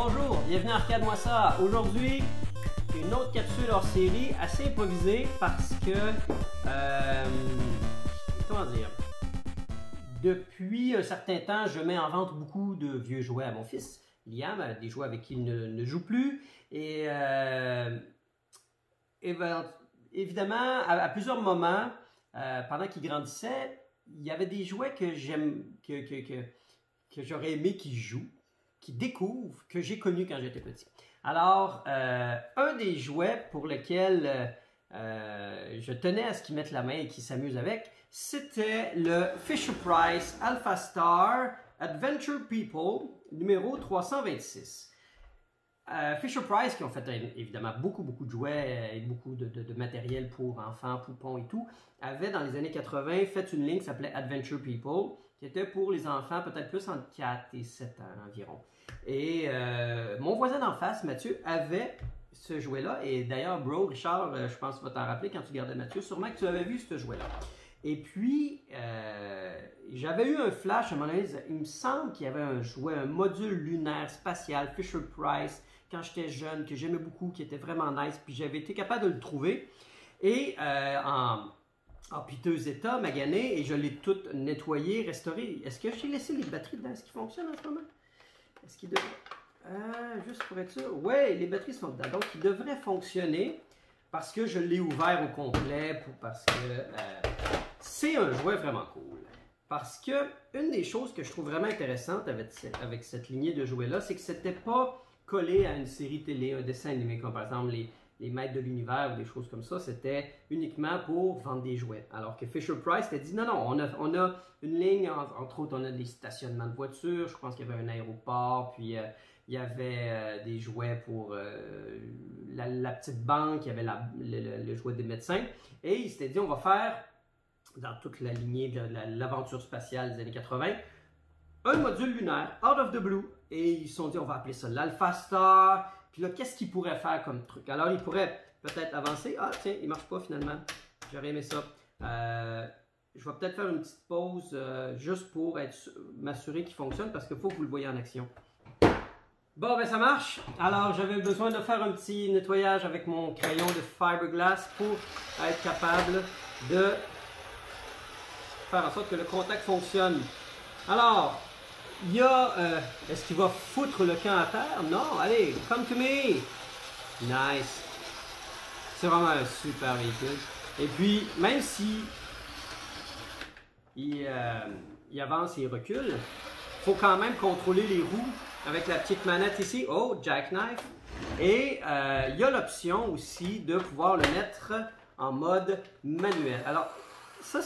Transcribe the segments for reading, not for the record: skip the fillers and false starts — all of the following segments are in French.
Bonjour, bienvenue à Arcade-moi ça. Aujourd'hui, une autre capsule hors série assez improvisée parce que, comment dire, depuis un certain temps, je mets en vente beaucoup de vieux jouets à mon fils, Liam, des jouets avec qui il ne joue plus. Et évidemment, à plusieurs moments, pendant qu'il grandissait, il y avait des jouets que j'aurais aimé qu'il joue, qu'il découvre, que j'ai connu quand j'étais petit. Alors, un des jouets pour lequel je tenais à ce qu'il mette la main et qu'il s'amuse avec, c'était le Fisher-Price Alpha Star Adventure People numéro 326. Fisher-Price, qui ont fait évidemment beaucoup de jouets et beaucoup de matériel pour enfants, poupons et tout, avait dans les années 80 fait une ligne qui s'appelait Adventure People, qui était pour les enfants peut-être plus entre 4 et 7 ans environ. Et mon voisin d'en face, Mathieu, avait ce jouet-là. Et d'ailleurs, bro, Richard, je pense que tu vas t'en rappeler quand tu regardais Mathieu, sûrement que tu avais vu ce jouet-là. Et puis, j'avais eu un flash à un moment donné, il me semble qu'il y avait un jouet, un module lunaire spatial Fisher-Price, quand j'étais jeune, que j'aimais beaucoup, qui était vraiment nice, puis j'avais été capable de le trouver. Et en piteux état, magané, et je l'ai tout nettoyé, restauré. Est-ce que j'ai laissé les batteries dedans? Est-ce qu'ils fonctionnent en ce moment? Est-ce qu'ils devraient... juste pour être sûr. Oui, les batteries sont dedans. Donc, ils devraient fonctionner parce que je l'ai ouvert au complet, parce que c'est un jouet vraiment cool. Parce que une des choses que je trouve vraiment intéressante avec cette lignée de jouets-là, c'est que c'était pas collé à une série télé, un dessin animé, comme par exemple les Maîtres de l'Univers ou des choses comme ça. C'était uniquement pour vendre des jouets. Alors que Fisher-Price t'a dit non, on a une ligne, entre autres, on a des stationnements de voitures, je pense qu'il y avait un aéroport, puis il y avait des jouets pour la petite banque, il y avait le jouet des médecins. Et il s'était dit, on va faire, dans toute la lignée de l'aventure spatiale des années 80, un module lunaire, out of the blue. Et ils se sont dit, on va appeler ça l'Alpha Star. Puis là, qu'est-ce qu'ils pourraient faire comme truc? Alors, ils pourraient peut-être avancer. Ah, tiens, il ne marche pas finalement. J'aurais aimé ça. Je vais peut-être faire une petite pause juste pour m'assurer qu'il fonctionne parce qu'il faut que vous le voyez en action. Bon, ben ça marche. Alors, j'avais besoin de faire un petit nettoyage avec mon crayon de fiberglass pour être capable de faire en sorte que le contact fonctionne. Alors, il y a... est-ce qu'il va foutre le camp à terre? Non, allez, come to me! Nice! C'est vraiment un super véhicule. Et puis, même si il avance et il recule, il faut quand même contrôler les roues avec la petite manette ici. Oh, jackknife! Et il y a l'option aussi de pouvoir le mettre en mode manuel. Alors, ça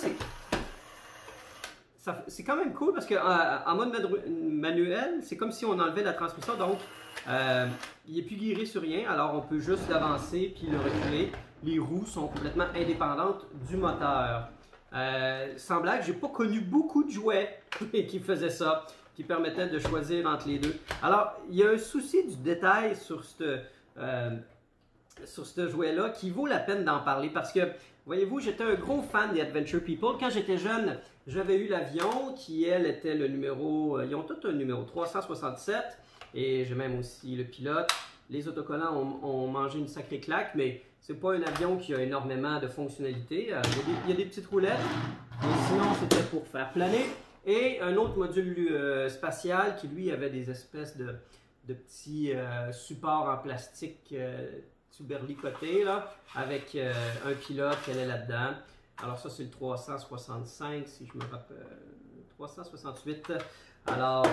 c'est quand même cool parce qu'en mode manuel, c'est comme si on enlevait la transmission, donc il n'est plus guidé sur rien, alors on peut juste l'avancer puis le reculer. Les roues sont complètement indépendantes du moteur. Sans blague, j'ai pas connu beaucoup de jouets qui faisaient ça, qui permettaient de choisir entre les deux. Alors, il y a un souci du détail sur ce jouet-là qui vaut la peine d'en parler parce que, voyez-vous, j'étais un gros fan des Adventure People. Quand j'étais jeune, j'avais eu l'avion qui, elle, était le numéro... ils ont tous un numéro 367 et j'ai même aussi le pilote. Les autocollants ont mangé une sacrée claque, mais c'est pas un avion qui a énormément de fonctionnalités. Il y a des petites roulettes, mais sinon, c'était pour faire planer. Et un autre module spatial qui, lui, avait des espèces de petits supports en plastique tuberlicotés, là, avec un pilote qui allait là-dedans. Alors ça, c'est le 365, si je me rappelle, 368. Alors,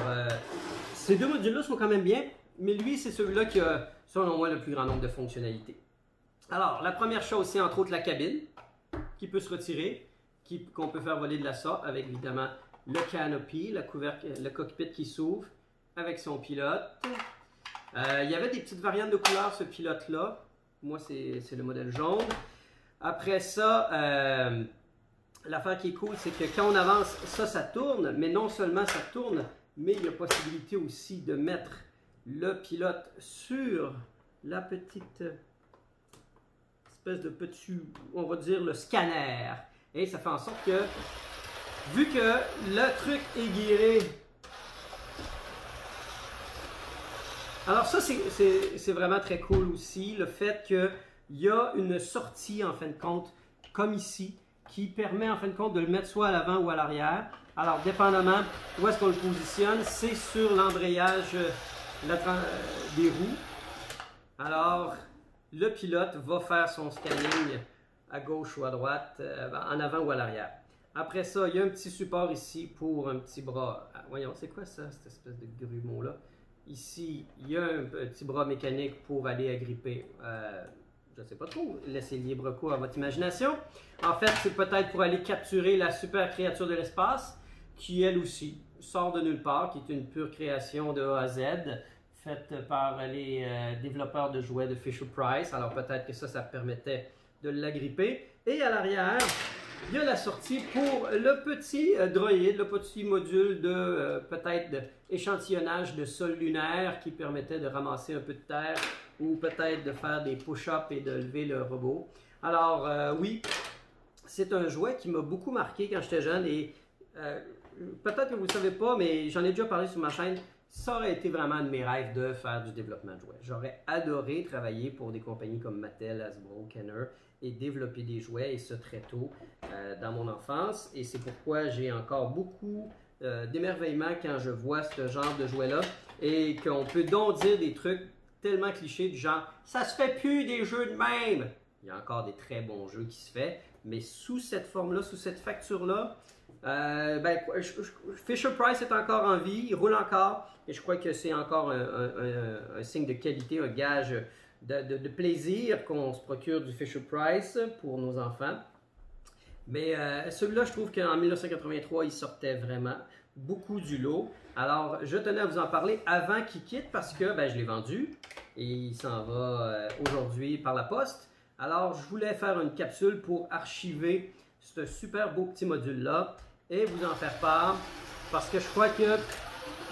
ces deux modules-là sont quand même bien, mais lui, c'est celui-là qui a, selon moi, le plus grand nombre de fonctionnalités. Alors, la première chose, c'est entre autres la cabine, qui peut se retirer, qu'on peut faire voler de la sorte, avec évidemment le canopy, le cockpit qui s'ouvre, avec son pilote. Il y avait des petites variantes de couleurs, ce pilote-là. Moi, c'est le modèle jaune. Après ça, l'affaire qui est cool, c'est que quand on avance, ça tourne. Mais non seulement ça tourne, mais il y a possibilité aussi de mettre le pilote sur la petite espèce de petit, on va dire, le scanner. Et ça fait en sorte que, vu que le truc est guidé Alors ça, c'est vraiment très cool aussi, le fait qu'il y a une sortie, en fin de compte, comme ici, qui permet, en fin de compte, de le mettre soit à l'avant ou à l'arrière. Alors, dépendamment où est-ce qu'on le positionne, c'est sur l'embrayage des roues. Alors, le pilote va faire son scanning à gauche ou à droite, en avant ou à l'arrière. Après ça, il y a un petit support ici pour un petit bras. Voyons, c'est quoi ça, cette espèce de grumeau-là? Ici, il y a un petit bras mécanique pour aller agripper, je ne sais pas trop, laissez libre cours à votre imagination. En fait, c'est peut-être pour aller capturer la super créature de l'espace, qui elle aussi sort de nulle part, qui est une pure création de A à Z, faite par les développeurs de jouets de Fisher-Price. Alors peut-être que ça permettait de l'agripper. Et à l'arrière, il y a la sortie pour le petit droïde, le petit module de peut-être d'échantillonnage de sol lunaire qui permettait de ramasser un peu de terre ou peut-être de faire des push-ups et de lever le robot. Alors oui, c'est un jouet qui m'a beaucoup marqué quand j'étais jeune et peut-être que vous ne le savez pas, mais j'en ai déjà parlé sur ma chaîne. Ça aurait été vraiment un de mes rêves de faire du développement de jouets. J'aurais adoré travailler pour des compagnies comme Mattel, Hasbro, Kenner et développer des jouets, et ça très tôt dans mon enfance. Et c'est pourquoi j'ai encore beaucoup d'émerveillement quand je vois ce genre de jouets-là et qu'on peut donc dire des trucs tellement clichés du genre « ça se fait plus des jeux de même ». Il y a encore des très bons jeux qui se font, mais sous cette forme-là, sous cette facture-là, Fisher-Price est encore en vie, il roule encore, et je crois que c'est encore un signe de qualité, un gage de plaisir qu'on se procure du Fisher-Price pour nos enfants. Mais celui-là, je trouve qu'en 1983, il sortait vraiment beaucoup du lot. Alors, je tenais à vous en parler avant qu'il quitte parce que je l'ai vendu et il s'en va aujourd'hui par la poste. Alors, je voulais faire une capsule pour archiver ce super beau petit module-là et vous en faire part parce que je crois que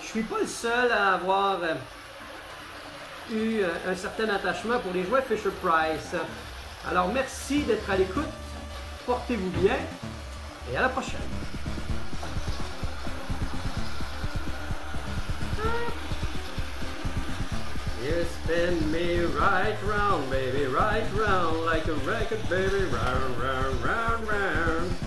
je suis pas le seul à avoir eu un certain attachement pour les jouets Fisher-Price. Alors merci d'être à l'écoute, portez-vous bien et à la prochaine. You spin me right round, baby, right round, like a record, baby, round, round, round, round.